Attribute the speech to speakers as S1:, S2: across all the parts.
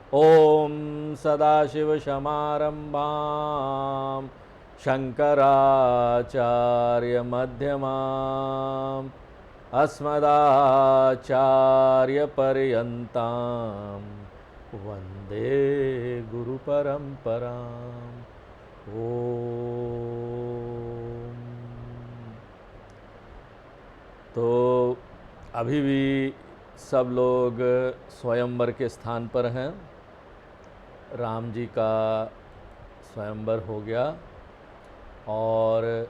S1: ओम सदाशिवसमारंभां शंकराचार्यमध्यमाम् अस्मदाचार्यपर्यन्तां वन्दे गुरुपरम्पराम्। ओम। तो अभी भी सब लोग स्वयंवर के स्थान पर हैं। राम जी का स्वयंवर हो गया और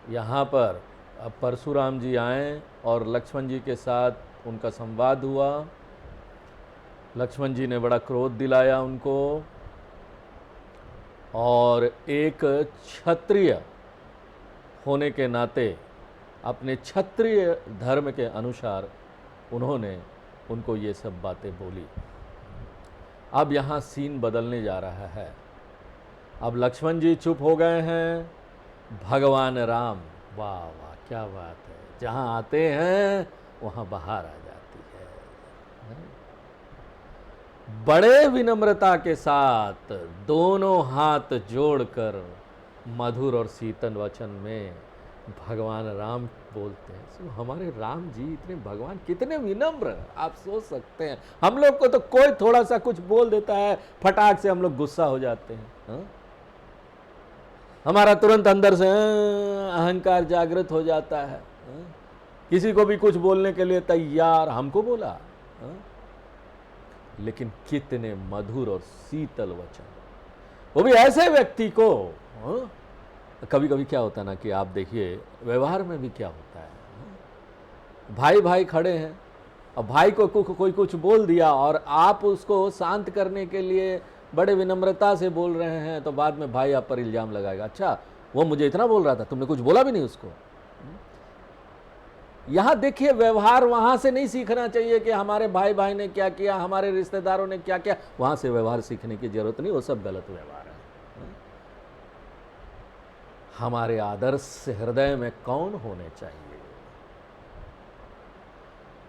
S1: यहाँ पर अब परशुराम जी आए और लक्ष्मण जी के साथ उनका संवाद हुआ। लक्ष्मण जी ने बड़ा क्रोध दिलाया उनको और एक क्षत्रिय होने के नाते अपने क्षत्रिय धर्म के अनुसार उन्होंने उनको ये सब बातें बोली। अब यहाँ सीन बदलने जा रहा है। अब लक्ष्मण जी चुप हो गए हैं, भगवान राम, वाह वाह क्या बात है, जहाँ आते हैं वहाँ बाहर आ जाती है। बड़े विनम्रता के साथ दोनों हाथ जोड़कर मधुर और शीतल वचन में भगवान राम बोलते हैं। सो हमारे राम जी इतने भगवान कितने विनम्र, आप सोच सकते हैं। हम लोग को तो कोई थोड़ा सा कुछ बोल देता है, फटाक से हम लोग गुस्सा हो जाते हैं। हमारा तुरंत अंदर से अहंकार जागृत हो जाता है। किसी को भी कुछ बोलने के लिए तैयार, हमको बोला। लेकिन कितने मधुर और शीतल वचन, वो भी ऐसे व्यक्ति को। कभी कभी क्या होता है ना कि आप देखिए व्यवहार में भी क्या होता है, भाई भाई खड़े हैं और भाई को कोई कुछ बोल दिया और आप उसको शांत करने के लिए बड़े विनम्रता से बोल रहे हैं, तो बाद में भाई आप पर इल्जाम लगाएगा, अच्छा वो मुझे इतना बोल रहा था, तुमने कुछ बोला भी नहीं उसको। यहां देखिए व्यवहार वहां से नहीं सीखना चाहिए कि हमारे भाई भाई ने क्या किया, हमारे रिश्तेदारों ने क्या किया, वहां से व्यवहार सीखने की जरूरत नहीं, वो सब गलत व्यवहार है। हमारे आदर्श हृदय में कौन होने चाहिए?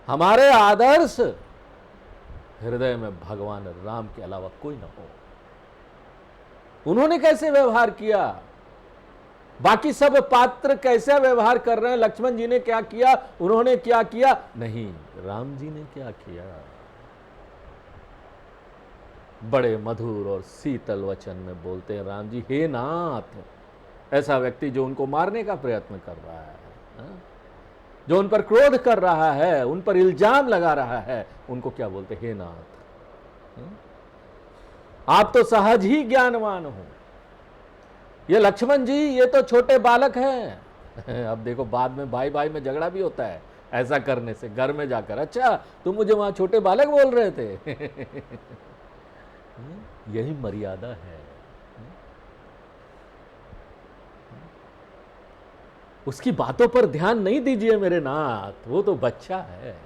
S1: हमारे आदर्श हृदय में भगवान राम के अलावा कोई ना हो। उन्होंने कैसे व्यवहार किया, बाकी सब पात्र कैसे व्यवहार कर रहे हैं, लक्ष्मण जी ने क्या किया, उन्होंने क्या किया, नहीं, राम जी ने क्या किया। बड़े मधुर और शीतल वचन में बोलते हैं राम जी, हे नाथ। ऐसा व्यक्ति जो उनको मारने का प्रयत्न कर रहा है, जो उन पर क्रोध कर रहा है, उन पर इल्जाम लगा रहा है, उनको क्या बोलते, हे नाथ। आप तो सहज ही ज्ञानवान हो। ये लक्ष्मण जी ये तो छोटे बालक हैं। अब देखो बाद में भाई भाई में झगड़ा भी होता है ऐसा करने से, घर में जाकर, अच्छा तुम मुझे वहां छोटे बालक बोल रहे थे। यही मर्यादा है। उसकी बातों पर ध्यान नहीं दीजिए मेरे नाथ, वो तो बच्चा है।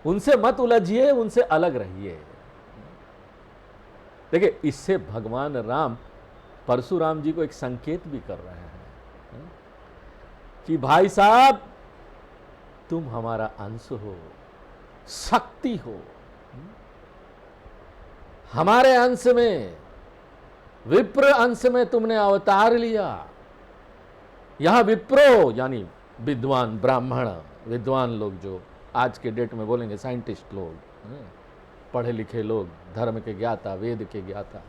S1: उनसे मत उलझिए, उनसे अलग रहिए। देखिए इससे भगवान राम परशुराम जी को एक संकेत भी कर रहे हैं कि भाई साहब तुम हमारा अंश हो, शक्ति हो। हमारे अंश में, विप्र अंश में तुमने अवतार लिया। यहां विप्रो यानी विद्वान ब्राह्मण, विद्वान लोग जो आज के डेट में बोलेंगे साइंटिस्ट लोग, पढ़े लिखे लोग, धर्म के ज्ञाता, वेद के ज्ञाता,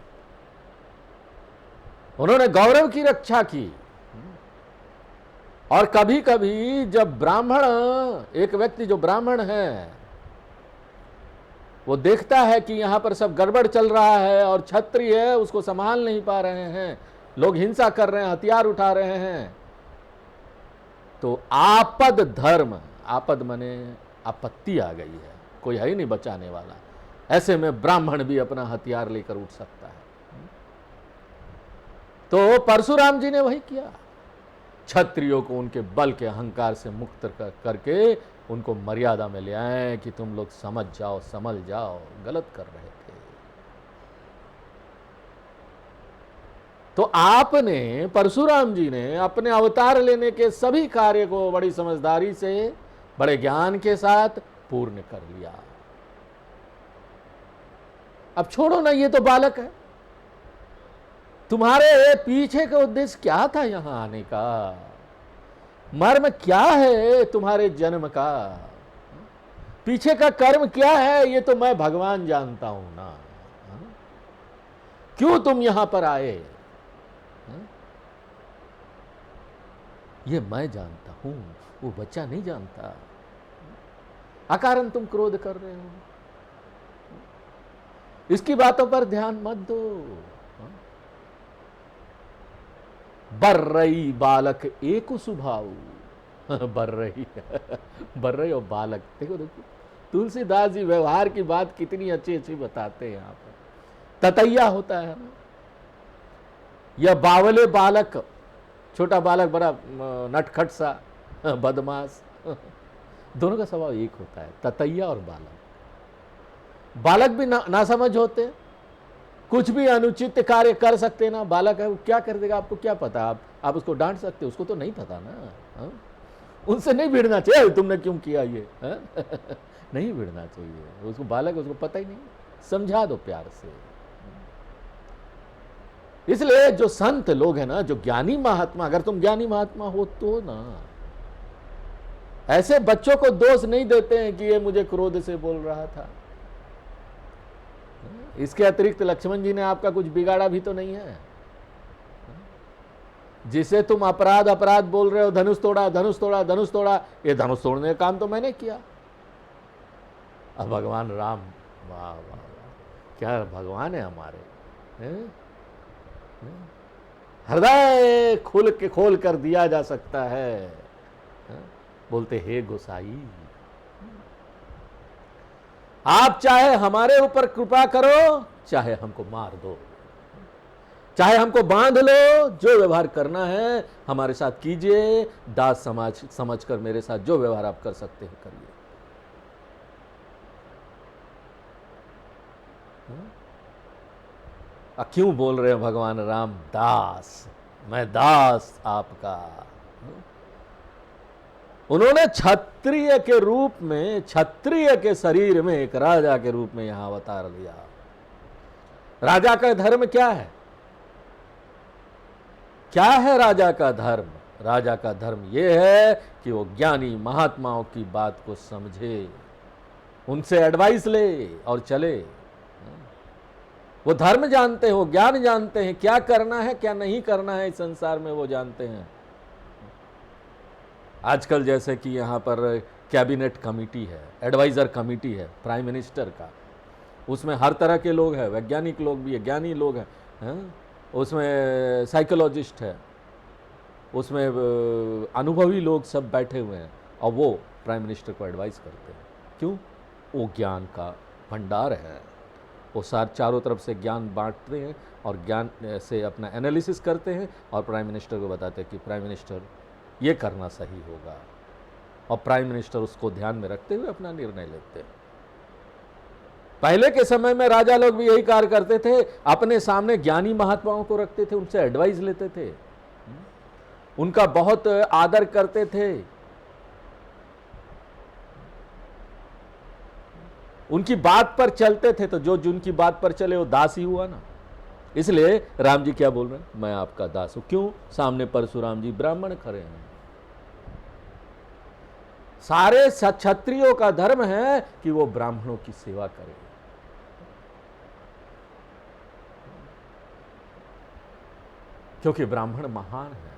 S1: उन्होंने गौरव की रक्षा की। और कभी कभी जब ब्राह्मण, एक व्यक्ति जो ब्राह्मण है, वो देखता है कि यहां पर सब गड़बड़ चल रहा है और क्षत्रिय है उसको संभाल नहीं पा रहे हैं, लोग हिंसा कर रहे हैं, हथियार उठा रहे हैं, तो आपद धर्म, आपद माने आपत्ति आ गई है, कोई है ही नहीं बचाने वाला, ऐसे में ब्राह्मण भी अपना हथियार लेकर उठ सकता है। तो परशुराम जी ने वही किया, क्षत्रियों को उनके बल के अहंकार से मुक्त करके उनको मर्यादा में ले आए कि तुम लोग समझ जाओ, संभल जाओ, गलत कर रहे थे। तो आपने, परशुराम जी ने अपने अवतार लेने के सभी कार्य को बड़ी समझदारी से, बड़े ज्ञान के साथ पूर्ण कर लिया। अब छोड़ो ना, ये तो बालक है। तुम्हारे पीछे का उद्देश्य क्या था यहां आने का? मर्म क्या है तुम्हारे जन्म का? पीछे का कर्म क्या है? ये तो मैं भगवान जानता हूं ना। क्यों तुम यहां पर आए? ये मैं जानता हूं, वो बच्चा नहीं जानता। अकारण तुम क्रोध कर रहे हो, इसकी बातों पर ध्यान मत दो। बर्रई बालक एक स्वभाव। बर्रई बर्रई और बालक, देखो देखो तुलसीदास जी व्यवहार की बात कितनी अच्छी अच्छी बताते हैं यहां पर। ततैया होता है ना, यह बावले बालक, छोटा बालक बड़ा नटखट सा बदमाश, दोनों का स्वभाव एक होता है, ततैया और बालक। बालक भी ना समझ होते, कुछ भी अनुचित कार्य कर सकते ना। बालक है, वो क्या कर देगा आपको क्या पता? आप उसको डांट सकते, उसको तो नहीं पता ना। हा? उनसे नहीं भिड़ना चाहिए, तुमने क्यों किया ये? नहीं भिड़ना चाहिए, उसको बालक है, उसको पता ही नहीं, समझा दो प्यार से। इसलिए जो संत लोग हैं ना, जो ज्ञानी महात्मा, अगर तुम ज्ञानी महात्मा हो तो ना, ऐसे बच्चों को दोष नहीं देते हैं कि ये मुझे क्रोध से बोल रहा था। इसके अतिरिक्त लक्ष्मण जी ने आपका कुछ बिगाड़ा भी तो नहीं है। जिसे तुम अपराध अपराध बोल रहे हो, धनुष तोड़ा धनुष तोड़ा धनुष तोड़ा, ये धनुष तोड़ने का काम तो मैंने किया। अब भगवान राम, वाह वाह वाह, क्या भगवान है हमारे। हृदय खोल कर दिया जा सकता है। बोलते हे गोसाई, आप चाहे हमारे ऊपर कृपा करो, चाहे हमको मार दो, चाहे हमको बांध लो, जो व्यवहार करना है हमारे साथ कीजिए। दास समाज समझकर मेरे साथ जो व्यवहार आप कर सकते हैं करिए। क्यों बोल रहे हैं भगवान राम दास? मैं दास आपका। उन्होंने क्षत्रिय के रूप में, क्षत्रिय के शरीर में एक राजा के रूप में यहां अवतार लिया। राजा का धर्म क्या है? क्या है राजा का धर्म? राजा का धर्म यह है कि वो ज्ञानी महात्माओं की बात को समझे, उनसे एडवाइस ले और चले। वो धर्म जानते हो, ज्ञान जानते हैं, क्या करना है क्या नहीं करना है इस संसार में वो जानते हैं। आजकल जैसे कि यहाँ पर कैबिनेट कमेटी है, एडवाइजर कमेटी है प्राइम मिनिस्टर का, उसमें हर तरह के लोग हैं, वैज्ञानिक लोग भी है, ज्ञानी लोग हैं, उसमें साइकोलॉजिस्ट है, उसमें अनुभवी लोग सब बैठे हुए हैं, और वो प्राइम मिनिस्टर को एडवाइस करते हैं। क्यों? वो ज्ञान का भंडार है, वो चारों तरफ से ज्ञान बांटते हैं और ज्ञान से अपना एनालिसिस करते हैं और प्राइम मिनिस्टर को बताते हैं कि प्राइम मिनिस्टर ये करना सही होगा, और प्राइम मिनिस्टर उसको ध्यान में रखते हुए अपना निर्णय लेते हैं। पहले के समय में राजा लोग भी यही कार्य करते थे, अपने सामने ज्ञानी महात्माओं को रखते थे, उनसे एडवाइस लेते थे, उनका बहुत आदर करते थे, उनकी बात पर चलते थे। तो जो जिनकी बात पर चले वो दास ही हुआ ना। इसलिए राम जी क्या बोल रहे हैं? मैं आपका दास हूं। क्यों? सामने परशुराम जी ब्राह्मण खड़े हैं। सारे क्षत्रियों का धर्म है कि वो ब्राह्मणों की सेवा करें। क्योंकि ब्राह्मण महान है।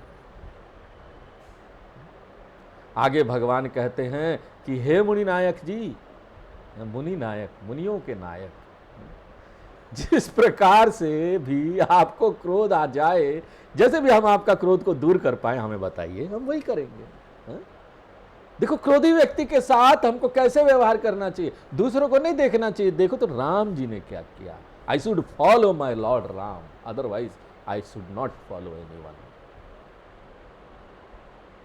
S1: आगे भगवान कहते हैं कि हे मुनि नायक जी, मुनि नायक, मुनियों के नायक, जिस प्रकार से भी आपको क्रोध आ जाए, जैसे भी हम आपका क्रोध को दूर कर पाए हमें बताइए, हम वही करेंगे। देखो क्रोधी व्यक्ति के साथ हमको कैसे व्यवहार करना चाहिए, दूसरों को नहीं देखना चाहिए। देखो तो राम जी ने क्या किया। I should follow my lord Ram, otherwise I should not follow anyone.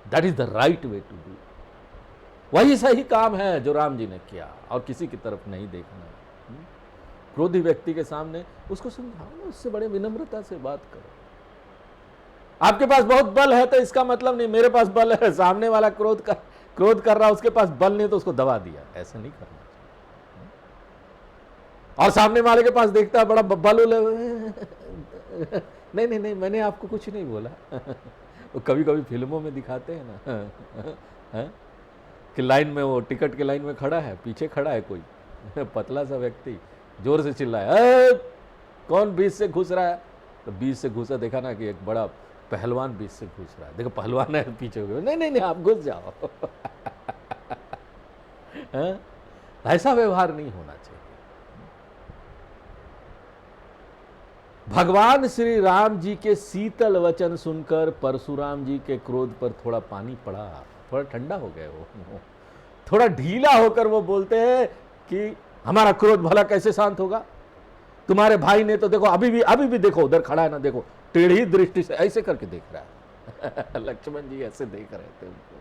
S1: That is the right way to do. वही सही काम है जो राम जी ने किया, और किसी की तरफ नहीं देखना। क्रोधी व्यक्ति के सामने उसको समझाओ, उससे बड़े विनम्रता से बात करो। आपके पास बहुत बल है तो इसका मतलब नहीं मेरे पास बल है, सामने वाला क्रोध कर रहा, उसके पास बल नहीं तो उसको दबा दिया, ऐसा नहीं करना चाहिए। और सामने वाले के पास देखता है बड़ा बलूल नहीं नहीं नहीं, मैंने आपको कुछ नहीं बोला। वो कभी कभी फिल्मों में दिखाते हैं ना कि लाइन में, वो टिकट के लाइन में खड़ा है, पीछे खड़ा है कोई पतला सा व्यक्ति, जोर से चिल्लाया, कौन बीच से घुस रहा है? तो बीच से घुसा, देखा ना कि एक बड़ा पहलवान बीच से घुस रहा है, देखो पहलवान है पीछे हो गए, नहीं नहीं नहीं आप घुस जाओ। ऐसा व्यवहार नहीं होना चाहिए। भगवान श्री राम जी के शीतल वचन सुनकर परशुराम जी के क्रोध पर थोड़ा पानी पड़ा, थोड़ा ठंडा हो गए वो, थोड़ा ढीला होकर वो बोलते हैं कि हमारा क्रोध भला कैसे शांत होगा? तुम्हारे भाई ने तो देखो अभी भी देखो उधर खड़ा है ना, देखो टेढ़ी दृष्टि से ऐसे करके देख रहा है। लक्ष्मण जी ऐसे देख रहे थे उनको।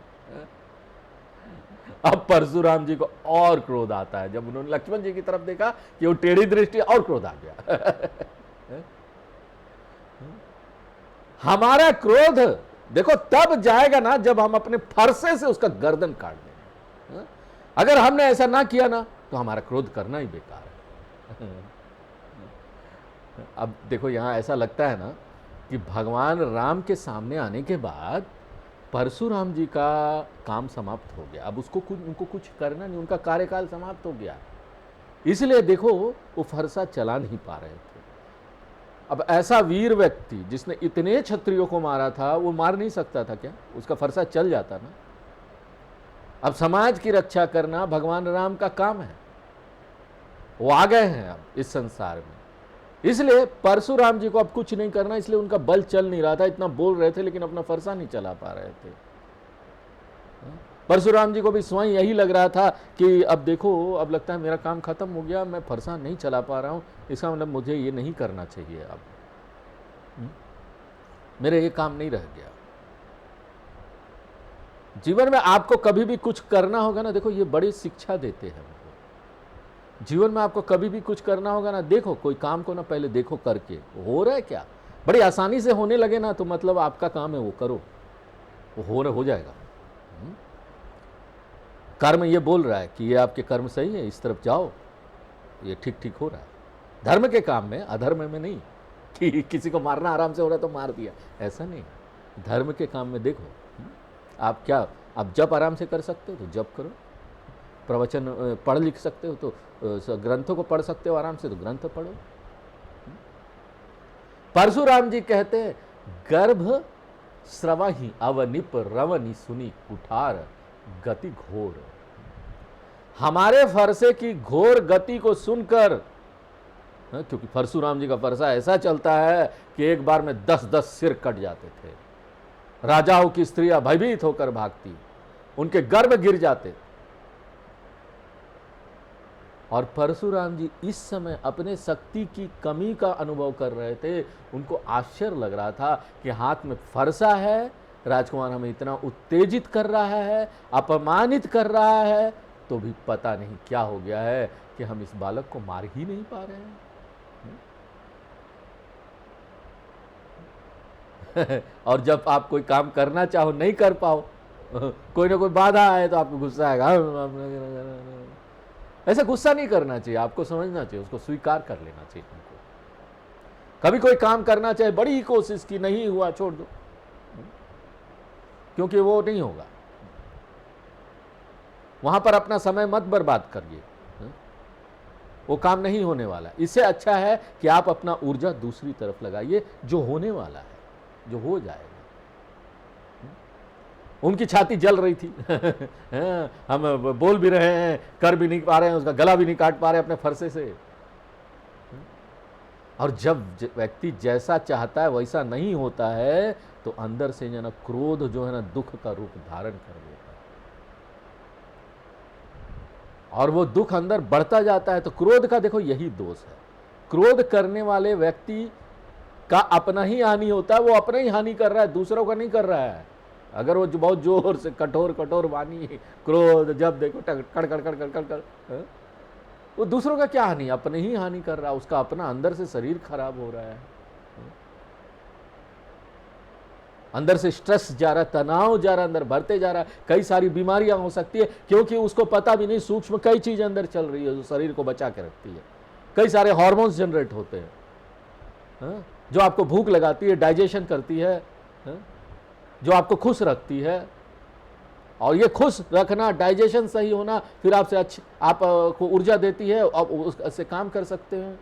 S1: अब परशुराम जी को और क्रोध आता है जब उन्होंने लक्ष्मण जी की तरफ देखा कि वो टेढ़ी दृष्टि, और क्रोध आ गया। हमारा क्रोध देखो तब जाएगा ना जब हम अपने फरसे से उसका गर्दन काट देंगे। अगर हमने ऐसा ना किया ना तो हमारा क्रोध करना ही बेकार है। अब देखो यहां ऐसा लगता है ना कि भगवान राम के सामने आने के बाद परशुराम जी का काम समाप्त हो गया, अब उनको कुछ करना नहीं, उनका कार्यकाल समाप्त हो गया, इसलिए देखो वो फरसा चला नहीं पा रहे थे। अब ऐसा वीर व्यक्ति जिसने इतने क्षत्रियों को मारा था, वो मार नहीं सकता था क्या? उसका फरसा चल जाता ना। अब समाज की रक्षा करना भगवान राम का काम है, वो आ गए हैं अब इस संसार में, इसलिए परशुराम जी को अब कुछ नहीं करना, इसलिए उनका बल चल नहीं रहा था, इतना बोल रहे थे लेकिन अपना फरसा नहीं चला पा रहे थे। परशुराम जी को भी स्वयं यही लग रहा था कि अब देखो, अब लगता है मेरा काम खत्म हो गया, मैं फरसा नहीं चला पा रहा हूं, इसका मतलब मुझे ये नहीं करना चाहिए, अब मेरे ये काम नहीं रह गया। जीवन में आपको कभी भी कुछ करना होगा ना, देखो ये बड़ी शिक्षा देते हैं। जीवन में आपको कभी भी कुछ करना होगा ना, देखो कोई काम को ना पहले देखो करके हो रहा है क्या, बड़ी आसानी से होने लगे ना तो मतलब आपका काम है वो करो, वो हो जाएगा। कर्म ये बोल रहा है कि ये आपके कर्म सही है, इस तरफ जाओ, ये ठीक ठीक हो रहा है। धर्म के काम में, अधर्म में नहीं कि किसी को मारना आराम से हो रहा है तो मार दिया, ऐसा नहीं। धर्म के काम में देखो आप क्या, आप जप आराम से कर सकते हो तो जप करो, प्रवचन पढ़ लिख सकते हो तो ग्रंथों को पढ़ सकते हो आराम से तो ग्रंथ पढ़ो। परशुराम जी कहते हैं, गर्भ स्रवहि अवनिप रवनि सुनी कुठार गति घोर। हमारे फरसे की घोर गति को सुनकर, क्योंकि परशुराम जी का फरसा ऐसा चलता है कि एक बार में 10-10 सिर कट जाते थे, राजाओं की स्त्रियां भयभीत होकर भागती, उनके गर्भ गिर जाते। और परशुराम जी इस समय अपने शक्ति की कमी का अनुभव कर रहे थे, उनको आश्चर्य लग रहा था कि हाथ में फरसा है, राजकुमार हमें इतना उत्तेजित कर रहा है, अपमानित कर रहा है, तो भी पता नहीं क्या हो गया है कि हम इस बालक को मार ही नहीं पा रहे हैं। और जब आप कोई काम करना चाहो नहीं कर पाओ, कोई ना कोई बाधा आए तो आपको गुस्सा आएगा। ऐसा गुस्सा नहीं करना चाहिए, आपको समझना चाहिए, उसको स्वीकार कर लेना चाहिए। उनको कभी कोई काम करना चाहिए, बड़ी कोशिश की, नहीं हुआ छोड़ दो, क्योंकि वो नहीं होगा। वहां पर अपना समय मत बर्बाद करिए, वो काम नहीं होने वाला। इससे अच्छा है कि आप अपना ऊर्जा दूसरी तरफ लगाइए, जो होने वाला है, जो हो जाएगा। उनकी छाती जल रही थी। हम बोल भी रहे हैं, कर भी नहीं पा रहे हैं, उसका गला भी नहीं काट पा रहे अपने फरसे से। और जब व्यक्ति जैसा चाहता है वैसा नहीं होता है तो अंदर से जो ना क्रोध जो है ना दुख का रूप धारण कर लेता है, और वो दुख अंदर बढ़ता जाता है। तो क्रोध का देखो यही दोष है, क्रोध करने वाले व्यक्ति का अपना ही हानि होता है, वो अपना ही हानि कर रहा है, दूसरों का नहीं कर रहा है। अगर वो बहुत जोर से कठोर वाणी क्रोध, जब देखो कड़ कड़ कड़ कड़ कड़ कड़, वो दूसरों का क्या हानि, अपने ही हानि कर रहा है, उसका अपना अंदर से शरीर खराब हो रहा है, अंदर से स्ट्रेस जा रहा है, तनाव जा रहा है, अंदर बढ़ते जा रहा है, कई सारी बीमारियां हो सकती है, क्योंकि उसको पता भी नहीं सूक्ष्म कई चीज अंदर चल रही है जो शरीर को बचा के रखती है। कई सारे हार्मोन्स जनरेट होते हैं, हाँ? जो आपको भूख लगाती है, डाइजेशन करती है, हाँ? जो आपको खुश रखती है। और ये खुश रखना, डाइजेशन सही होना, फिर आपसे आपको ऊर्जा देती है, आप उससे काम कर सकते हैं।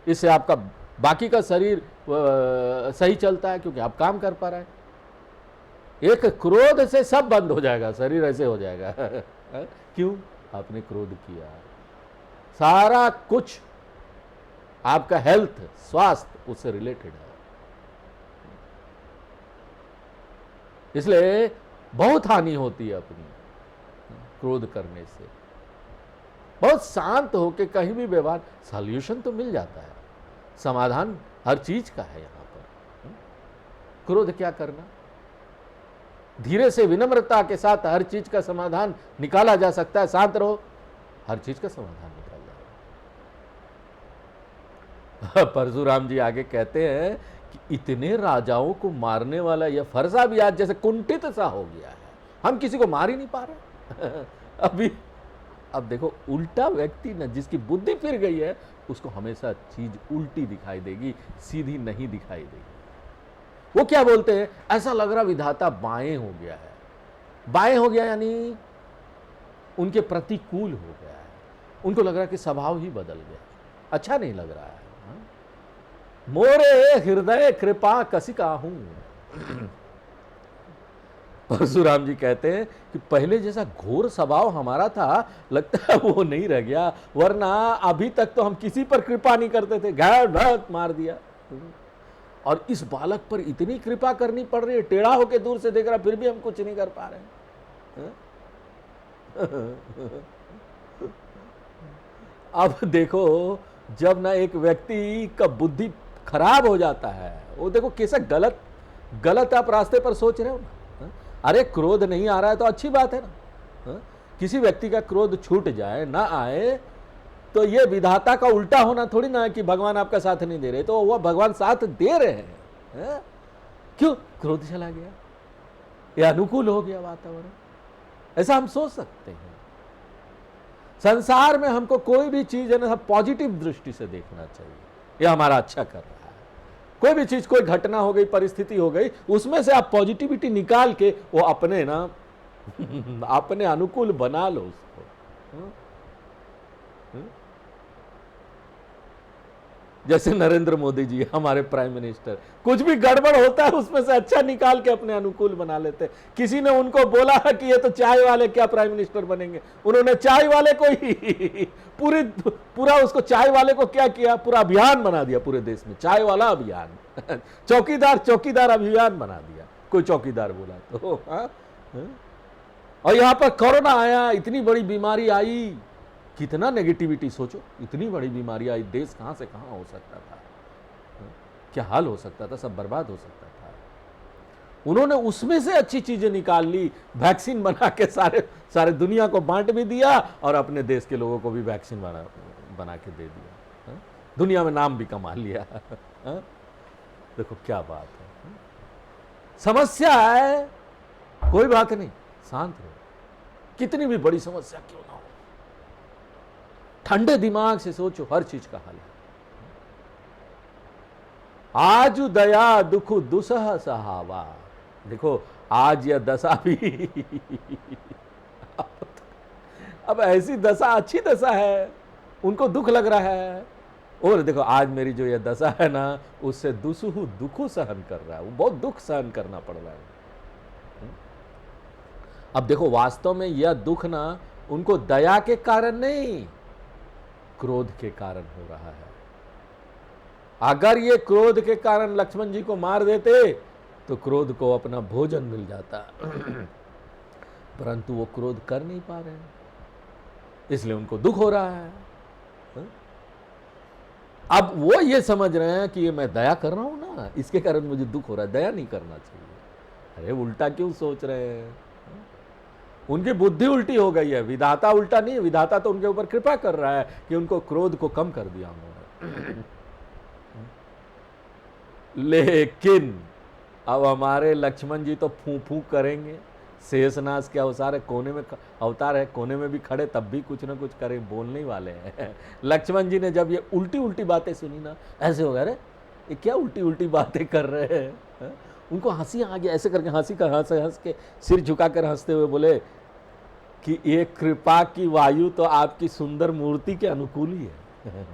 S1: इससे आपका बाकी का शरीर सही चलता है, क्योंकि आप काम कर पा रहे हैं। एक क्रोध से सब बंद हो जाएगा, शरीर ऐसे हो जाएगा। क्यों? आपने क्रोध किया। सारा कुछ आपका हेल्थ, स्वास्थ्य उससे रिलेटेड है। इसलिए बहुत हानि होती है अपनी क्रोध करने से। बहुत शांत होकर कहीं भी व्यवहार, सॉल्यूशन तो मिल जाता है, समाधान हर चीज का है यहां पर। क्रोध क्या करना? धीरे से विनम्रता के साथ हर चीज का समाधान निकाला जा सकता है। शांत रहो, हर चीज का समाधान निकाल जाएगा। परशुराम जी आगे कहते हैं कि इतने राजाओं को मारने वाला यह फरसा भी आज जैसे कुंठित सा हो गया है, हम किसी को मार ही नहीं पा रहे। अभी अब देखो, उल्टा व्यक्ति न, जिसकी बुद्धि फिर गई है, उसको हमेशा चीज उल्टी दिखाई देगी, सीधी नहीं दिखाई देगी। वो क्या बोलते हैं, ऐसा लग रहा विधाता बाएं हो गया है। बाएं हो गया यानी उनके प्रतिकूल हो गया है, उनको लग रहा है कि स्वभाव ही बदल गया, अच्छा नहीं लग रहा है। मोरे हृदय कृपा कसी काहू। परशुराम जी कहते हैं कि पहले जैसा घोर स्वभाव हमारा था, लगता है वो नहीं रह गया, वरना अभी तक तो हम किसी पर कृपा नहीं करते थे, घाट भाट मार दिया। और इस बालक पर इतनी कृपा करनी पड़ रही है, टेढ़ा होके दूर से देख रहा, फिर भी हम कुछ नहीं कर पा रहे हैं। अब देखो, जब ना एक व्यक्ति का बुद्धि खराब हो जाता है, वो देखो कैसा गलत आप रास्ते पर सोच रहे हो ना। अरे क्रोध नहीं आ रहा है तो अच्छी बात है ना। किसी व्यक्ति का क्रोध छूट जाए, ना आए, तो ये विधाता का उल्टा होना थोड़ी ना है कि भगवान आपका साथ नहीं दे रहे, तो वह भगवान साथ दे रहे हैं। क्यों? क्रोध चला गया, ये अनुकूल हो गया वातावरण, ऐसा हम सोच सकते हैं। संसार में हमको कोई भी चीज है ना, पॉजिटिव दृष्टि से देखना चाहिए, ये हमारा अच्छा कर रहा है। कोई भी चीज, कोई घटना हो गई, परिस्थिति हो गई, उसमें से आप पॉजिटिविटी निकाल के वो अपने ना अपने अनुकूल बना लो उसको। जैसे नरेंद्र मोदी जी हमारे प्राइम मिनिस्टर, कुछ भी गड़बड़ होता है उसमें से अच्छा निकाल के अपने अनुकूल बना लेते। किसी ने उनको बोला कि ये तो चाय वाले क्या प्राइम मिनिस्टर बनेंगे, उन्होंने चाय वाले को ही पूरा उसको चाय वाले को क्या किया, पूरा अभियान बना दिया पूरे देश में, चाय वाला अभियान। चौकीदार अभियान बना दिया, कोई चौकीदार बोला तो। और यहां पर कोरोना आया, इतनी बड़ी बीमारी आई, कितना नेगेटिविटी, सोचो, इतनी बड़ी बीमारी आई, देश कहां से कहां हो सकता था, क्या हाल हो सकता था, सब बर्बाद हो सकता था। उन्होंने उसमें से अच्छी चीजें निकाल ली, वैक्सीन बना के सारे दुनिया को बांट भी दिया, और अपने देश के लोगों को भी वैक्सीन बना के दे दिया, दुनिया में नाम भी कमा लिया। देखो क्या बात है। समस्या है, कोई बात नहीं, शांत रहो, कितनी भी बड़ी समस्या क्यों ना हो, ठंडे दिमाग से सोचो, हर चीज का हल है। आज दया दुख दुसह सहावा। देखो आज यह दशा भी अब ऐसी दशा, अच्छी दशा है, उनको दुख लग रहा है, और देखो आज मेरी जो यह दशा है ना, उससे दुसहु दुखु सहन कर रहा है, वो बहुत दुख सहन करना पड़ रहा है। अब देखो, वास्तव में यह दुख ना उनको दया के कारण नहीं, क्रोध के कारण हो रहा है। अगर ये क्रोध के कारण लक्ष्मण जी को मार देते तो क्रोध को अपना भोजन मिल जाता, परंतु वो क्रोध कर नहीं पा रहे हैं, इसलिए उनको दुख हो रहा है। अब वो ये समझ रहे हैं कि ये मैं दया कर रहा हूं ना, इसके कारण मुझे दुख हो रहा है, दया नहीं करना चाहिए। अरे उल्टा क्यों सोच रहे हैं? उनकी बुद्धि उल्टी हो गई है, विधाता उल्टा नहीं है, विधाता तो उनके ऊपर कृपा कर रहा है कि उनको क्रोध को कम कर दिया उन्होंने। लेकिन अब हमारे लक्ष्मण जी तो फू फू करेंगे, शेषनाग के अवतार है, कोने में अवतार है, कोने में भी खड़े, तब भी कुछ ना कुछ करे, बोलने ही वाले हैं। लक्ष्मण जी ने जब ये उल्टी उल्टी बातें सुनी ना, ऐसे हो गया, अरे ये क्या उल्टी उल्टी बातें कर रहे हैं। उनको हंसी आ गया, ऐसे करके हंसी का हंस के सिर झुकाकर हंसते हुए बोले कि ये कृपा की वायु तो आपकी सुंदर मूर्ति के अनुकूल ही है।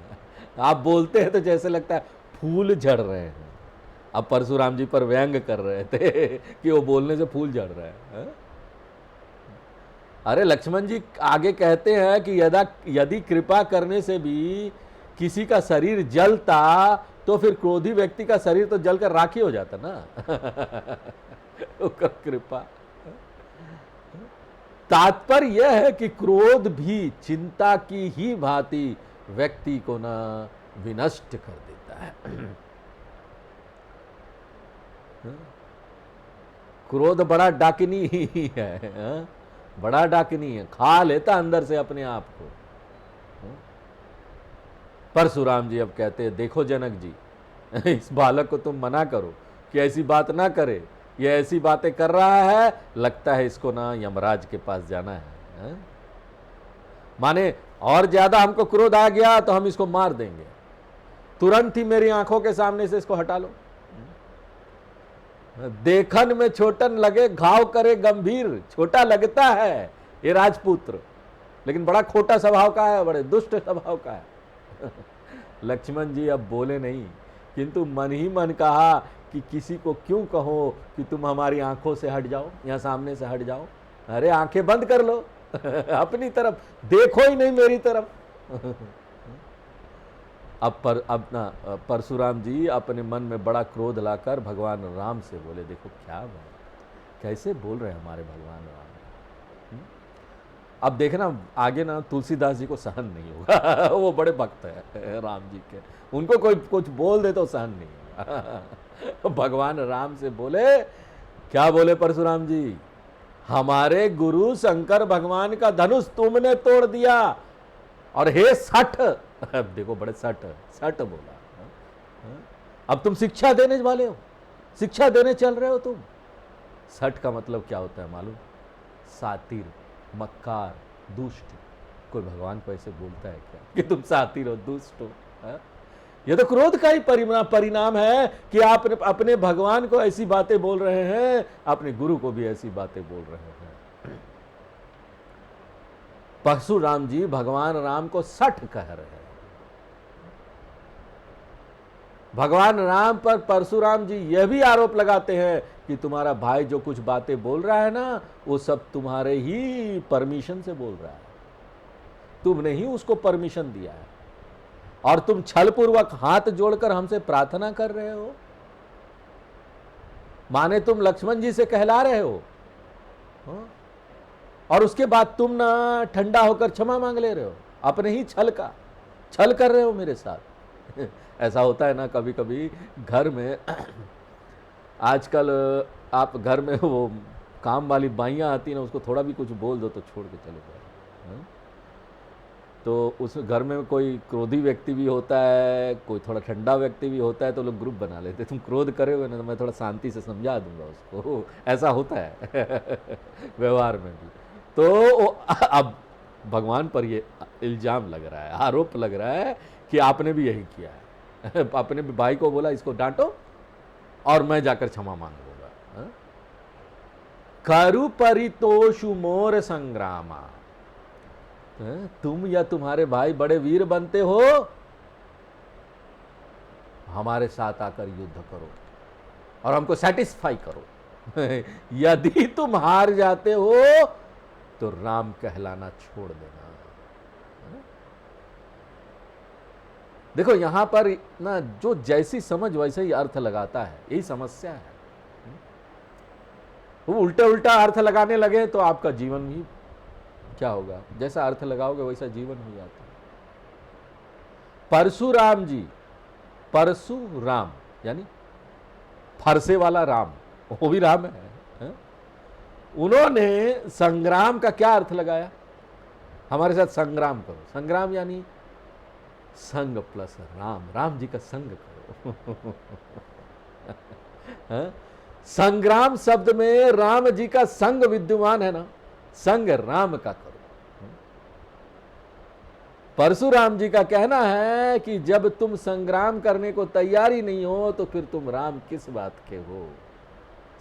S1: आप बोलते हैं तो जैसे लगता है फूल झड़ रहे हैं। अब परशुराम जी पर व्यंग कर रहे थे कि वो बोलने से फूल झड़ रहे हैं। अरे लक्ष्मण जी आगे कहते हैं कि यदि कृपा करने से भी किसी का शरीर जलता तो फिर क्रोधी व्यक्ति का शरीर तो जलकर राखी हो जाता ना। कृपा, तात्पर्य यह है कि क्रोध भी चिंता की ही भांति व्यक्ति को ना विनष्ट कर देता है। क्रोध बड़ा डाकिनी ही है, बड़ा डाकिनी है, खा लेता अंदर से अपने आप को। परशुराम जी अब कहते हैं, देखो जनक जी, इस बालक को तुम मना करो कि ऐसी बात ना करे, ये ऐसी बातें कर रहा है, लगता है इसको ना यमराज के पास जाना है। माने और ज्यादा हमको क्रोध आ गया तो हम इसको मार देंगे, तुरंत ही मेरी आंखों के सामने से इसको हटा लो। देखन में छोटन लगे, घाव करे गंभीर। छोटा लगता है ये राजपुत्र, लेकिन बड़ा खोटा स्वभाव का है, बड़े दुष्ट स्वभाव का है। लक्ष्मण जी अब बोले नहीं, किंतु मन ही मन कहा कि किसी को क्यों कहो कि तुम हमारी आंखों से हट जाओ, यहाँ सामने से हट जाओ। अरे आंखें बंद कर लो, अपनी तरफ देखो ही नहीं मेरी तरफ। अब परशुराम जी अपने मन में बड़ा क्रोध लाकर भगवान राम से बोले, देखो क्या बात, कैसे बोल रहे हैं हमारे भगवान राम। अब देखना आगे ना तुलसीदास जी को सहन नहीं होगा। वो बड़े भक्त है राम जी के, उनको कोई कुछ बोल दे तो सहन नहीं होगा। भगवान राम से बोले, क्या बोले परशुराम जी, हमारे गुरु शंकर भगवान का धनुष तुमने तोड़ दिया, और हे सठ, अब देखो बड़े सठ बोला, अब तुम शिक्षा देने वाले हो, शिक्षा देने चल रहे हो तुम। सठ का मतलब क्या होता है मालूम? सातिर, मक्कार, दुष्ट। कोई भगवान को ऐसे बोलता है क्या कि तुम सातिर हो, दुष्ट हो? यह तो क्रोध का ही परिणाम है कि आप अपने भगवान को ऐसी बातें बोल रहे हैं, अपने गुरु को भी ऐसी बातें बोल रहे हैं। परशुराम जी भगवान राम को सठ कह रहे हैं। भगवान राम पर परशुराम जी यह भी आरोप लगाते हैं कि तुम्हारा भाई जो कुछ बातें बोल रहा है ना, वो सब तुम्हारे ही परमिशन से बोल रहा है, तुमने ही उसको परमिशन दिया है, और तुम छलपूर्वक हाथ जोड़कर हमसे प्रार्थना कर रहे हो। माने तुम लक्ष्मण जी से कहला रहे हो, और उसके बाद तुम ना ठंडा होकर क्षमा मांग ले रहे हो, अपने ही छल कर रहे हो मेरे साथ। ऐसा होता है ना कभी कभी घर में। आजकल आप घर में वो काम वाली बाइयाँ आती ना, उसको थोड़ा भी कुछ बोल दो तो छोड़ के चले जाओ। तो उस घर में कोई क्रोधी व्यक्ति भी होता है, कोई थोड़ा ठंडा व्यक्ति भी होता है, तो लोग ग्रुप बना लेते, तुम क्रोध करे हुए ना तो मैं थोड़ा शांति से समझा दूंगा उसको। ऐसा होता है व्यवहार में भी। तो अब भगवान पर ये इल्जाम लग रहा है, आरोप लग रहा है कि आपने भी यही किया है। अपने भाई को बोला इसको डांटो और मैं जाकर क्षमा मांग लूंगा। करु परितोषु मोर संग्रामा, तुम या तुम्हारे भाई बड़े वीर बनते हो, हमारे साथ आकर युद्ध करो और हमको सेटिस्फाई करो। यदि तुम हार जाते हो तो राम कहलाना छोड़ देना। देखो यहां पर ना जो जैसी समझ वैसे ही अर्थ लगाता है, यही समस्या है। वो उल्टा उल्टा अर्थ लगाने लगे तो आपका जीवन भी क्या होगा, जैसा अर्थ लगाओगे वैसा जीवन हो जाता है। परशुराम जी, परशुराम यानी फरसे वाला राम, वो भी राम है। उन्होंने संग्राम का क्या अर्थ लगाया? हमारे साथ संग्राम करो। संग्राम यानी संग प्लस राम, राम जी का संग करो। संग्राम शब्द में राम जी का संग विद्यमान है ना, संग राम का करो। परशुराम जी का कहना है कि जब तुम संग्राम करने को तैयारी नहीं हो तो फिर तुम राम किस बात के हो,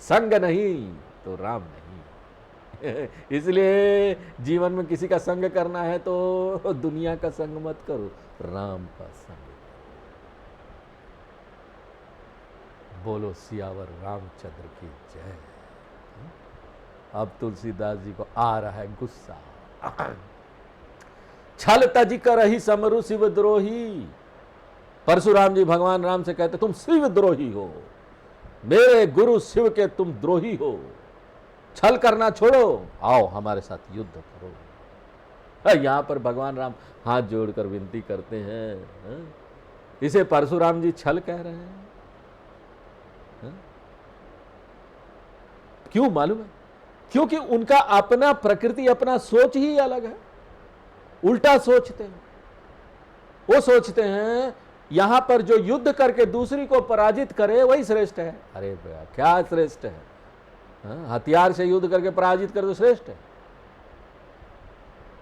S1: संग नहीं तो राम नहीं। इसलिए जीवन में किसी का संग करना है तो दुनिया का संग मत करो, राम का संग। बोलो सियावर रामचंद्र की जय। अब तुलसीदास जी को आ रहा है गुस्सा। छल तज करहि समरु शिव द्रोही। परशुराम जी भगवान राम से कहते तुम शिव द्रोही हो, मेरे गुरु शिव के तुम द्रोही हो, छल करना छोड़ो, आओ हमारे साथ युद्ध करो। यहां पर भगवान राम हाथ जोड़कर विनती करते हैं। इसे परशुराम जी छल कह रहे हैं। क्यों मालूम है? क्योंकि उनका अपना प्रकृति, अपना सोच ही अलग है, उल्टा सोचते हैं। वो सोचते हैं यहां पर जो युद्ध करके दूसरी को पराजित करे वही श्रेष्ठ है। अरे भैया क्या श्रेष्ठ है? हथियार से युद्ध करके पराजित करे तो श्रेष्ठ है।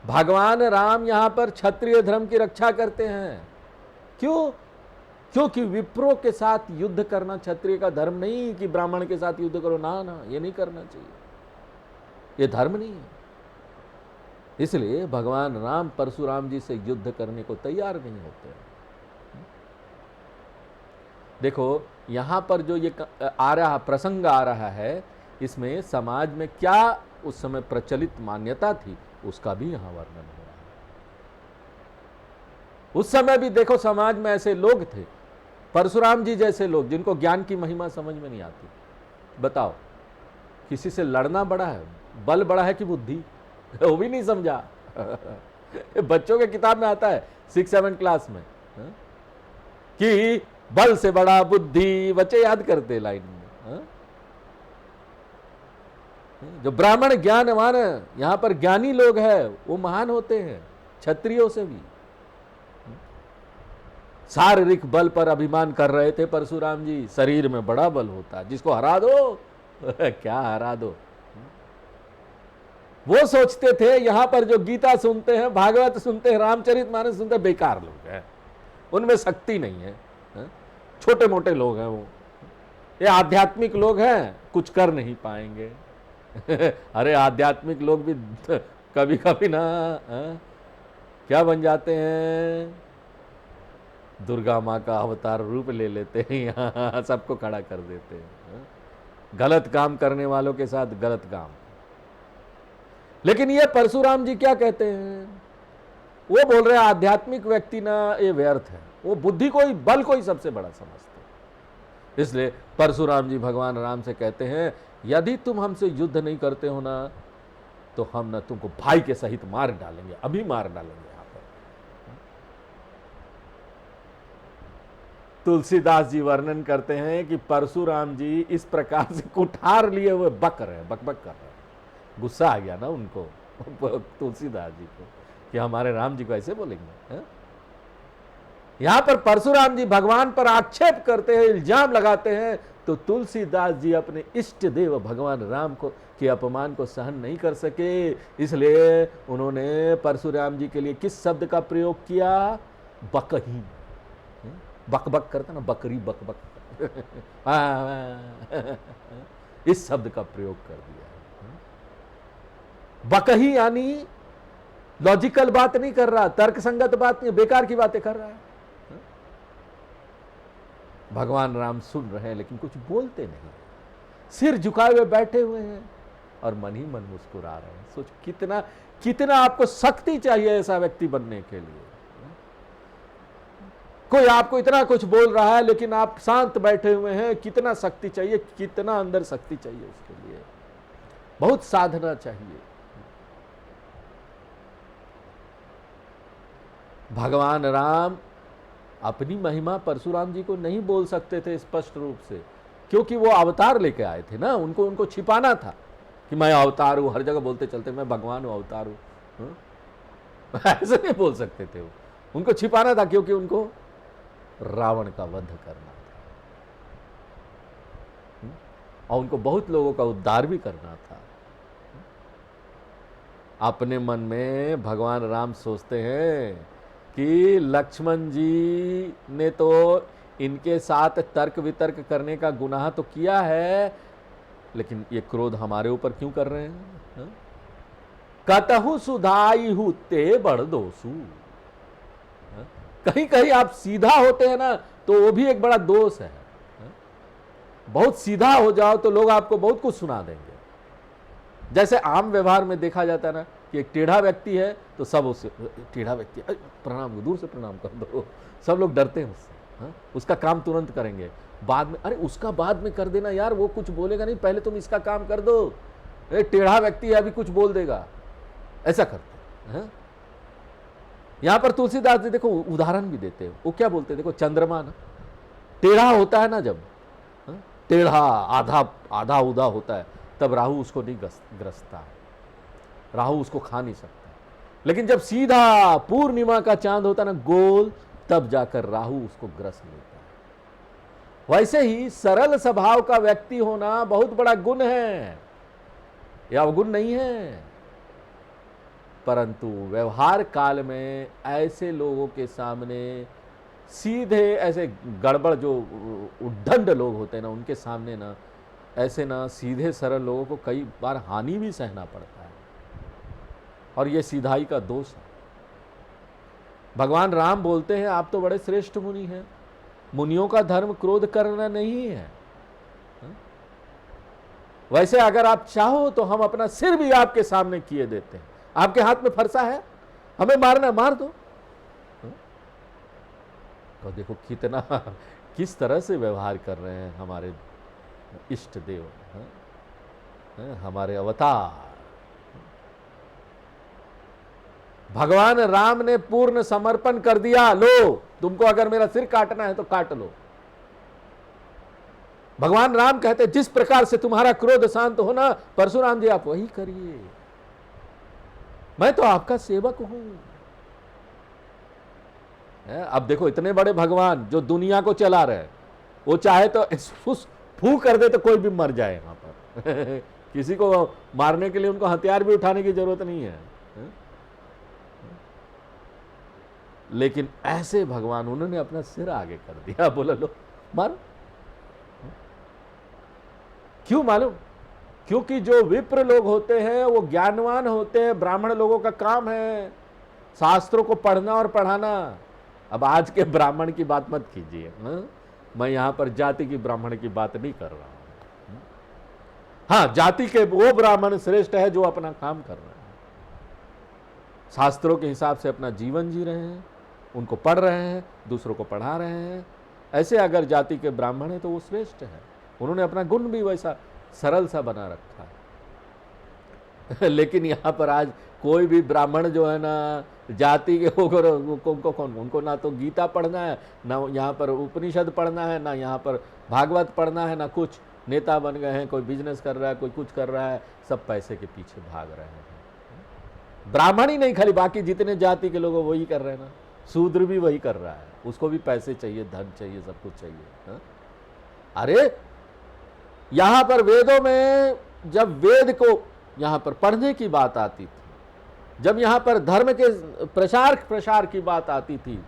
S1: भगवान राम यहां पर क्षत्रिय धर्म की रक्षा करते हैं। क्यों? क्योंकि विप्रो के साथ युद्ध करना क्षत्रिय का धर्म नहीं कि ब्राह्मण के साथ युद्ध करो, ना ना, ये नहीं करना चाहिए, ये धर्म नहीं है। इसलिए भगवान राम परशुराम जी से युद्ध करने को तैयार नहीं होते। देखो यहां पर जो ये आ रहा प्रसंग आ रहा है, इसमें समाज में क्या उस समय प्रचलित मान्यता थी उसका भी यहां वर्णन हो रहा है। उस समय भी देखो समाज में ऐसे लोग थे, परशुराम जी जैसे लोग जिनको ज्ञान की महिमा समझ में नहीं आती। बताओ किसी से लड़ना बड़ा है, बल बड़ा है कि बुद्धि? वो भी नहीं समझा। बच्चों के किताब में आता है 6-7 क्लास में कि बल से बड़ा बुद्धि, बच्चे याद करते लाइन में। जो ब्राह्मण ज्ञानवान है, यहां पर ज्ञानी लोग हैं, वो महान होते हैं क्षत्रियों से भी। शारीरिक बल पर अभिमान कर रहे थे परशुराम जी, शरीर में बड़ा बल होता है, जिसको हरा दो क्या हरा दो। वो सोचते थे यहां पर जो गीता सुनते हैं, भागवत सुनते हैं, रामचरितमानस सुनते हैं, बेकार लोग हैं, उनमें शक्ति नहीं है, छोटे मोटे लोग हैं वो, ये आध्यात्मिक लोग हैं, कुछ कर नहीं पाएंगे। अरे आध्यात्मिक लोग भी कभी कभी ना क्या बन जाते हैं, दुर्गा माँ का अवतार रूप ले लेते हैं, यहाँ सबको खड़ा कर देते हैं। गलत काम करने वालों के साथ गलत काम। लेकिन ये परशुराम जी क्या कहते हैं? वो बोल रहे हैं आध्यात्मिक व्यक्ति ना ये व्यर्थ है, वो बुद्धि को ही, बल को ही सबसे बड़ा समझते हैं। इसलिए परशुराम जी भगवान राम से कहते हैं यदि तुम हमसे युद्ध नहीं करते हो ना तो हम ना तुमको भाई के सहित मार डालेंगे, अभी मार डालेंगे। यहां पर तुलसीदास जी वर्णन करते हैं कि परशुराम जी इस प्रकार से कुठार लिए हुए बक रहे हैं, बकबक कर रहे हैं। गुस्सा आ गया ना उनको तुलसीदास जी को कि हमारे राम जी को ऐसे बोलेंगे। यहां पर परशुराम जी भगवान पर आक्षेप करते हैं, इल्जाम लगाते हैं, तो तुलसीदास जी अपने इष्ट देव भगवान राम को के अपमान को सहन नहीं कर सके, इसलिए उन्होंने परशुराम जी के लिए किस शब्द का प्रयोग किया? बकही। बकबक करता ना, बकरी बकबक इस शब्द का प्रयोग कर दिया। बकही यानी लॉजिकल बात नहीं कर रहा, तर्कसंगत बात नहीं, बेकार की बातें कर रहा है। भगवान राम सुन रहे हैं लेकिन कुछ बोलते नहीं, सिर झुकाए हुए बैठे हुए हैं और मन ही मन मुस्कुरा रहे हैं। सोच कितना कितना आपको शक्ति चाहिए ऐसा व्यक्ति बनने के लिए। कोई आपको इतना कुछ बोल रहा है लेकिन आप शांत बैठे हुए हैं, कितना शक्ति चाहिए, कितना अंदर शक्ति चाहिए उसके लिए, बहुत साधना चाहिए। भगवान राम अपनी महिमा परशुराम जी को नहीं बोल सकते थे स्पष्ट रूप से, क्योंकि वो अवतार लेके आए थे ना, उनको छिपाना था कि मैं अवतार हूं। हर जगह बोलते चलते मैं भगवान हूं, अवतार हूं, ऐसे नहीं बोल सकते थे वो, उनको छिपाना था क्योंकि उनको रावण का वध करना था। और उनको बहुत लोगों का उद्धार भी करना था। अपने मन में भगवान राम सोचते हैं कि लक्ष्मण जी ने तो इनके साथ तर्क वितर्क करने का गुनाह तो किया है, लेकिन ये क्रोध हमारे ऊपर क्यों कर रहे हैं? कतहु सुधाई हुते बड़ दोषु। कहीं कहीं आप सीधा होते हैं ना, तो वो भी एक बड़ा दोष है। बहुत सीधा हो जाओ तो लोग आपको बहुत कुछ सुना देंगे। जैसे आम व्यवहार में देखा जाता है ना कि एक टेढ़ा व्यक्ति है तो सब उससे, टेढ़ा व्यक्ति प्रणाम, दूर से प्रणाम कर दो, सब लोग डरते हैं उससे। उसका काम तुरंत करेंगे, बाद में अरे उसका बाद में कर देना यार, वो कुछ बोलेगा नहीं, पहले तुम इसका काम कर दो, टेढ़ा व्यक्ति है अभी कुछ बोल देगा, ऐसा करते हैं। यहां पर तुलसीदास जी देखो उदाहरण भी देते हैं। वो क्या बोलते हैं, देखो चंद्रमा ना टेढ़ा होता है ना, जब टेढ़ा आधा उदा होता है तब राहु उसको नहीं ग्रसता है, राहु उसको खा नहीं सकता। लेकिन जब सीधा पूर्णिमा का चांद होता है ना गोल, तब जाकर राहु उसको ग्रस लेता है। वैसे ही सरल स्वभाव का व्यक्ति होना बहुत बड़ा गुण है, यह अवगुण नहीं है। परंतु व्यवहार काल में ऐसे लोगों के सामने सीधे ऐसे गड़बड़ जो उद्दंड लोग होते हैं ना, उनके सामने ना ऐसे ना सीधे सरल लोगों को कई बार हानि भी सहना पड़ता है, और ये सीधाई का दोष है। भगवान राम बोलते हैं आप तो बड़े श्रेष्ठ मुनि हैं, मुनियों का धर्म क्रोध करना नहीं है। वैसे अगर आप चाहो तो हम अपना सिर भी आपके सामने किए देते हैं, आपके हाथ में फरसा है, हमें मारना मार दो। तो देखो कितना किस तरह से व्यवहार कर रहे हैं हमारे इष्ट देव, हमारे अवतार। भगवान राम ने पूर्ण समर्पण कर दिया, लो तुमको अगर मेरा सिर काटना है तो काट लो। भगवान राम कहते जिस प्रकार से तुम्हारा क्रोध शांत हो ना परशुराम जी, आप वही करिए, मैं तो आपका सेवक हूं। अब देखो इतने बड़े भगवान जो दुनिया को चला रहे, वो चाहे तो फू कर दे तो कोई भी मर जाए यहां पर किसी को मारने के लिए उनको हथियार भी उठाने की जरूरत नहीं है। लेकिन ऐसे भगवान, उन्होंने अपना सिर आगे कर दिया, बोला लो मारो। क्यों मालूम? क्योंकि जो विप्र लोग होते हैं वो ज्ञानवान होते हैं, ब्राह्मण लोगों का काम है शास्त्रों को पढ़ना और पढ़ाना। अब आज के ब्राह्मण की बात मत कीजिए, मैं यहां पर जाति की ब्राह्मण की बात नहीं कर रहा हूं। हाँ, जाति के वो ब्राह्मण श्रेष्ठ है जो अपना काम कर रहे हैं, शास्त्रों के हिसाब से अपना जीवन जी रहे हैं, उनको पढ़ रहे हैं, दूसरों को पढ़ा रहे हैं। ऐसे अगर जाति के ब्राह्मण है तो वो श्रेष्ठ है, उन्होंने अपना गुण भी वैसा सरल सा बना रखा है। लेकिन यहाँ पर आज कोई भी ब्राह्मण जो है ना जाति के होकर उनको ना तो गीता पढ़ना है, ना यहाँ पर उपनिषद पढ़ना है, ना यहाँ पर भागवत पढ़ना है, ना कुछ। नेता बन गए हैं, कोई बिजनेस कर रहा है, कोई कुछ कर रहा है, सब पैसे के पीछे भाग रहे हैं। ब्राह्मण ही नहीं, खाली बाकी जितने जाति के लोग वही कर रहे हैं ना, शूद्र भी वही कर रहा है, उसको भी पैसे चाहिए, धन चाहिए, सब कुछ चाहिए। अरे यहां पर वेदों में जब वेद को यहां पर पढ़ने की बात आती थी, जब यहां पर धर्म के प्रसार की बात आती थी,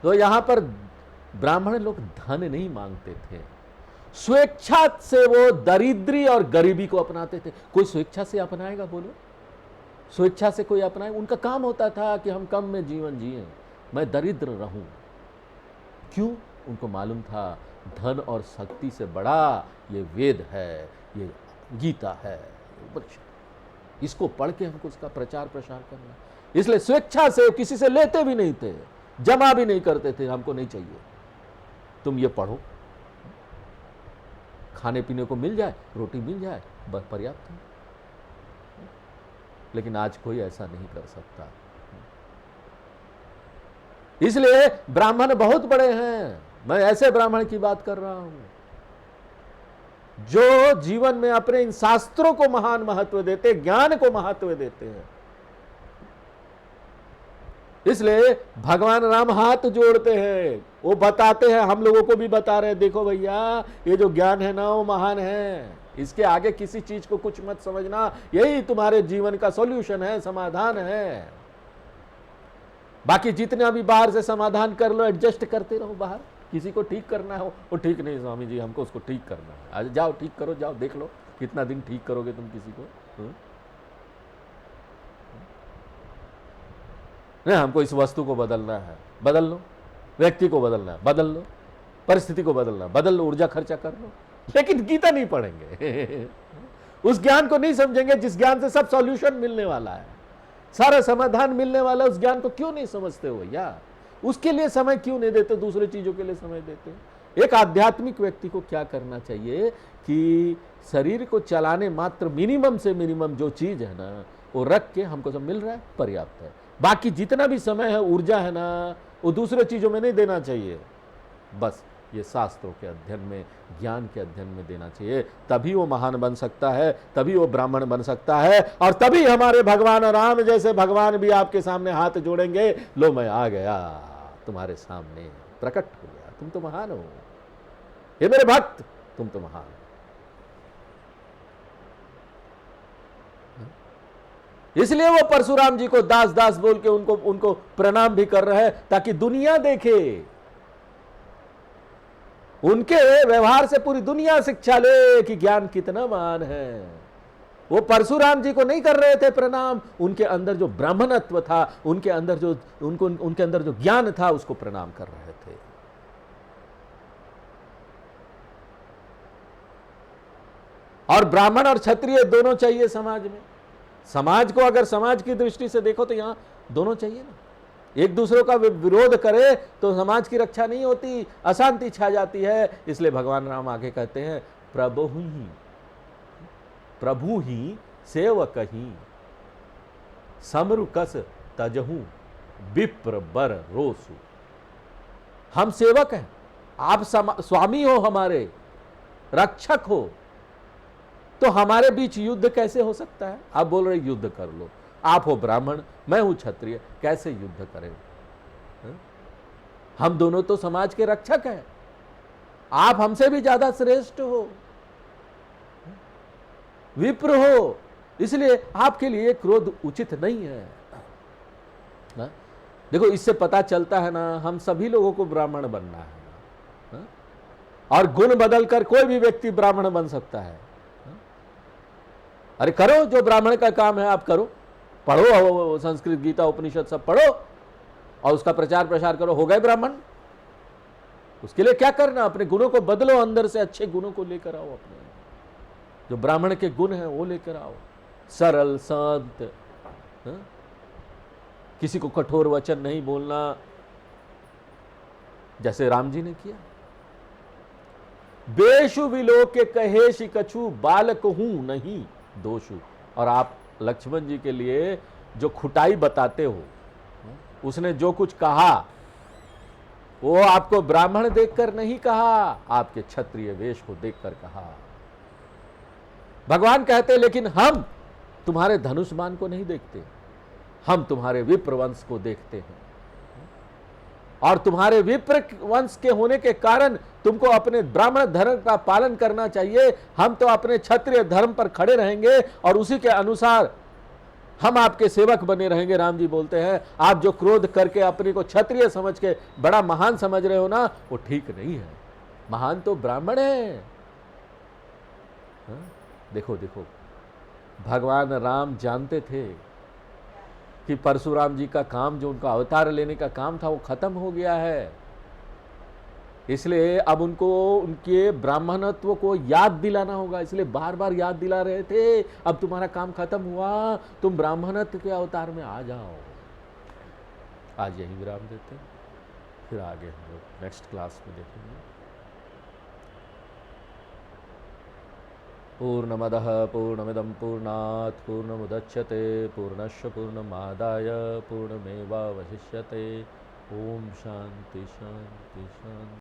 S1: तो यहां पर ब्राह्मण लोग धन नहीं मांगते थे, स्वेच्छा से वो दरिद्री और गरीबी को अपनाते थे। कोई स्वेच्छा से अपनाएगा? बोलो, स्वेच्छा से कोई अपनाए? उनका काम होता था कि हम कम में जीवन जिए, मैं दरिद्र रहूं। क्यों? उनको मालूम था धन और शक्ति से बड़ा ये वेद है, ये गीता है, इसको पढ़ के हमको उसका प्रचार प्रसार करना। इसलिए स्वेच्छा से किसी से लेते भी नहीं थे, जमा भी नहीं करते थे, हमको नहीं चाहिए, तुम ये पढ़ो, खाने पीने को मिल जाए, रोटी मिल जाए, बस पर्याप्त है। लेकिन आज कोई ऐसा नहीं कर सकता। इसलिए ब्राह्मण बहुत बड़े हैं। मैं ऐसे ब्राह्मण की बात कर रहा हूं जो जीवन में अपने इन शास्त्रों को महान महत्व देते, ज्ञान को महत्व देते हैं। इसलिए भगवान राम हाथ जोड़ते हैं, वो बताते हैं, हम लोगों को भी बता रहे हैं, देखो भैया ये जो ज्ञान है ना वो महान है, इसके आगे किसी चीज को कुछ मत समझना, यही तुम्हारे जीवन का सॉल्यूशन है, समाधान है। बाकी जितना भी बाहर से समाधान कर लो, एडजस्ट करते रहो, बाहर किसी को ठीक करना हो, वो ठीक नहीं स्वामी जी हमको उसको ठीक करना है, आज जाओ ठीक करो, जाओ देख लो कितना दिन ठीक करोगे तुम किसी को। नहीं, हमको इस वस्तु को बदलना है, बदल लो, व्यक्ति को बदलना है, बदल लो, परिस्थिति को बदलना है, बदल लो, ऊर्जा खर्चा कर लो, लेकिन गीता नहीं पढ़ेंगे उस ज्ञान को नहीं समझेंगे जिस ज्ञान से सब सॉल्यूशन मिलने वाला है, सारा समाधान मिलने वाला, उस ज्ञान को क्यों नहीं समझते हो भैया? उसके लिए समय क्यों नहीं देते, दूसरे चीजों के लिए समय देते? एक आध्यात्मिक व्यक्ति को क्या करना चाहिए कि शरीर को चलाने मात्र मिनिमम से मिनिमम जो चीज है ना वो रख के हमको सब मिल रहा है, पर्याप्त है। बाकी जितना भी समय है, ऊर्जा है ना, वो दूसरे चीजों में नहीं देना चाहिए, बस ये शास्त्रों के अध्ययन में, ज्ञान के अध्ययन में देना चाहिए। तभी वो महान बन सकता है, तभी वो ब्राह्मण बन सकता है, और तभी हमारे भगवान राम जैसे भगवान भी आपके सामने हाथ जोड़ेंगे, लो मैं आ गया तुम्हारे सामने, प्रकट हो गया, तुम तो महान हो, हे मेरे भक्त तुम तो महान हो। इसलिए वो परशुराम जी को दास दास बोल के उनको प्रणाम भी कर रहे हैं, ताकि दुनिया देखे, उनके व्यवहार से पूरी दुनिया शिक्षा ले कि ज्ञान कितना महान है। वो परशुराम जी को नहीं कर रहे थे प्रणाम, उनके अंदर जो ब्राह्मणत्व था, उनके अंदर जो ज्ञान था, उसको प्रणाम कर रहे थे। और ब्राह्मण और क्षत्रिय दोनों चाहिए समाज में। समाज को अगर समाज की दृष्टि से देखो तो यहां दोनों चाहिए ना, एक दूसरे का विरोध करे तो समाज की रक्षा नहीं होती, अशांति छा जाती है। इसलिए भगवान राम आगे कहते हैं, प्रभु ही सेवक ही समरु कस तजहू विप्र बर रोसु। हम सेवक हैं, आप स्वामी हो, हमारे रक्षक हो, तो हमारे बीच युद्ध कैसे हो सकता है? आप बोल रहे युद्ध कर लो, आप हो ब्राह्मण, मैं हूं क्षत्रिय, कैसे युद्ध करें? हम दोनों तो समाज के रक्षक हैं, आप हमसे भी ज्यादा श्रेष्ठ हो, विप्र हो, इसलिए आपके लिए क्रोध उचित नहीं है ना? देखो, इससे पता चलता है ना, हम सभी लोगों को ब्राह्मण बनना है ना? और गुण बदलकर कोई भी व्यक्ति ब्राह्मण बन सकता है। अरे करो, जो ब्राह्मण का काम है आप करो, पढ़ो संस्कृत, गीता, उपनिषद सब पढ़ो और उसका प्रचार प्रसार करो, हो गए ब्राह्मण। उसके लिए क्या करना? अपने गुणों को बदलो, अंदर से अच्छे गुणों को लेकर आओ, अपने जो ब्राह्मण के गुण हैं वो लेकर आओ, सरल संत, किसी को कठोर वचन नहीं बोलना, जैसे राम जी ने किया। बेशु विलोके कहेशि कछु बालक हूं नहीं दोषु। और आप लक्ष्मण जी के लिए जो खुटाई बताते हो, उसने जो कुछ कहा वो आपको ब्राह्मण देखकर नहीं कहा, आपके क्षत्रिय वेश को देखकर कहा। भगवान कहते लेकिन हम तुम्हारे धनुष्मान को नहीं देखते, हम तुम्हारे विप्र वंश को देखते हैं, और तुम्हारे विप्र वंश के होने के कारण तुमको अपने ब्राह्मण धर्म का पालन करना चाहिए। हम तो अपने क्षत्रिय धर्म पर खड़े रहेंगे और उसी के अनुसार हम आपके सेवक बने रहेंगे। राम जी बोलते हैं, आप जो क्रोध करके अपने को क्षत्रिय समझ के बड़ा महान समझ रहे हो ना, वो ठीक नहीं है। महान तो ब्राह्मण है। देखो देखो, भगवान राम जानते थे कि परशुराम जी का काम, जो उनका अवतार लेने का काम था, वो खत्म हो गया है। इसलिए अब उनको उनके ब्राह्मणत्व को याद दिलाना होगा, इसलिए बार बार याद दिला रहे थे, अब तुम्हारा काम खत्म हुआ, तुम ब्राह्मणत्व के अवतार में आ जाओ। आज यही विराम देते हैं, फिर आगे हम लोग नेक्स्ट क्लास में देखेंगे। पूर्णमदः पूर्णमिदं पूर्णात् पूर्णमुदच्यते पूर्णस्य पूर्णमादाय पूर्णमेवावशिष्यते। ओम शांति शांति शांति।